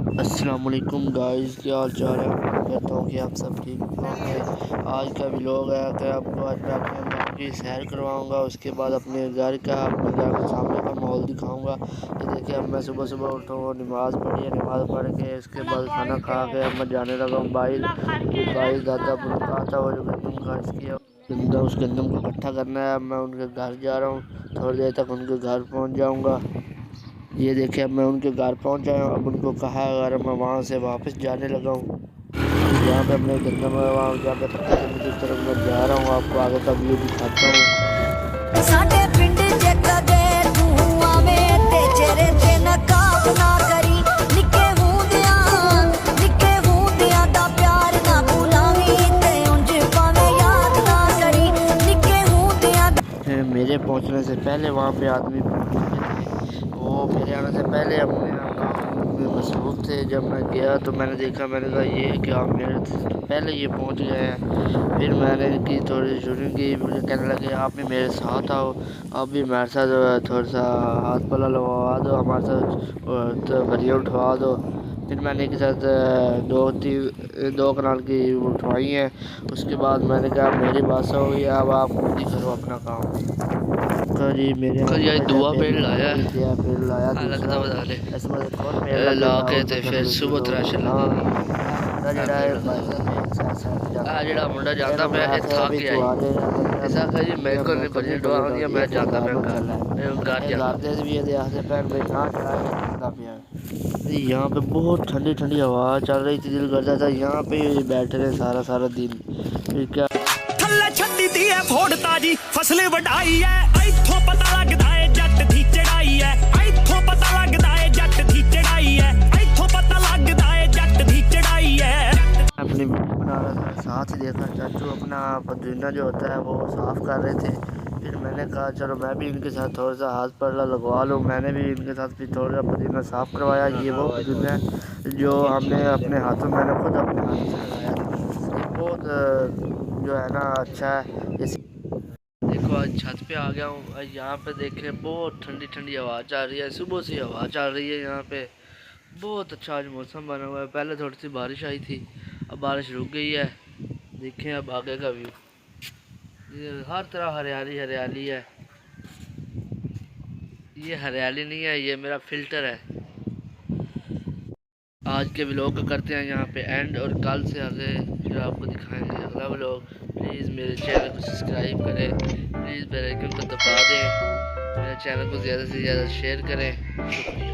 अस्सलाम वालेकुम गाइस, क्या हाल चाल है। उम्मीद करता हूँ कि आप सब ठीक होंगे। आज का व्लॉग है कि आपको आज मैं अपने घर की सैर करवाऊँगा, उसके बाद अपने घर के सामने का माहौल दिखाऊँगा। ये देखिए, अब मैं सुबह सुबह उठा हूँ, नमाज़ पढ़ी है, नमाज़ पढ़ के उसके बाद खाना खा के अब मैं जाने लगा हूँ बाइल दादा कहा था वो जो गंदम खर्च किया गंदम उस गंदम को इकट्ठा करना है। अब मैं उनके घर जा रहा हूँ, थोड़ी देर तक उनके घर पहुँच जाऊँगा। ये देखिए, अब मैं उनके घर पहुंच आया हूँ। अब उनको कहा अगर मैं वहाँ से वापस जाने लगा हूँ, जहाँ पे हमने गंदा वहाँ जहाँ पे पत्ता की तरफ मैं जा रहा हूँ, आपको आगे का व्यू दिखाता हूँ। मेरे पहुंचने से पहले वहाँ पे आदमी पहुंच चुके थे। वो मेरे आने से पहले अपने काम में मसरूफ़ थे। जब मैं गया तो मैंने देखा, मैंने कहा ये क्या, मेरे से पहले ये पहुंच गए हैं। फिर मैंने की थोड़ी शूटिंग की, मुझे कहने लगे आप भी मेरे साथ आओ, आप भी हमारे साथ थोड़ा सा हाथ पला लगवा दो, हमारे साथ तो भरिया उठवा दो। फिर मैंने एक साथ दो कनाल की उठवाई हैं। उसके बाद मैंने कहा मेरी बात हो गई, अब आप खुद ही करो अपना काम। जी मेरे कल दुआ पेड़ लाया पेड़ लाया लगता बता ले दूसरा और पेड़ लग ला गया के और ते फिर सुबह तराश मुंडा जड़ा है ਜਿਹੜਾ ਮੁੰਡਾ ਜਾਂਦਾ ਪਿਆ ਇਹ ਥਾ ਕੇ तू आ ਆਈ जाए ऐसा कह जी मेरे को नहीं बड़ी दुआ होंदी मैं जाता मैं घर जाता घर भी ये आखिर पैर में ना चढ़ा पिया। यहाँ पे बहुत ठंडी ठंडी हवा चल रही थी, दिल करता था यहाँ पे बैठे रहे सारा सारा दिन। फिर क्या थल्ले छड्डी दी है फोड़ ताजी फसल वढाई है, इथों पता लगदा है जट दी चढ़ाई है, इथों पता लगदा है जट दी चढ़ाई है, इथों पता लगदा है जट दी चढ़ाई है। अपनी वीडियो बना रहा था, साथ ही देखा चाचू अपना पदीना जो होता है वो साफ़ कर रहे थे। फिर मैंने कहा चलो मैं भी इनके साथ थोड़ा सा हाथ पल्ला लगवा लूँ। मैंने भी इनके साथ फिर थोड़ा सा पदीना साफ़ करवाया। ये वो पदीना है जो हमने अपने हाथों, मैंने खुद अपने हाथों से लगाया था। ये बहुत जो है ना अच्छा है। देखो आज छत पे आ गया हूँ। यहाँ पे देखें बहुत ठंडी ठंडी हवा चल रही है, सुबह से हवा चल रही है। यहाँ पे बहुत अच्छा आज मौसम बना हुआ है। पहले थोड़ी सी बारिश आई थी, अब बारिश रुक गई है। देखें अब आगे का व्यू, हर तरफ हरियाली हरियाली है। ये हरियाली नहीं है, ये मेरा फ़िल्टर है। आज के व्लॉग को करते हैं यहाँ पे एंड, और कल से आगे फिर आपको दिखाएंगे अगला व्लॉग। प्लीज़ मेरे चैनल को सब्सक्राइब करें, प्लीज़ बेल आइकन को दबा दें, मेरे चैनल को ज़्यादा से ज़्यादा शेयर करें। शुक्रिया।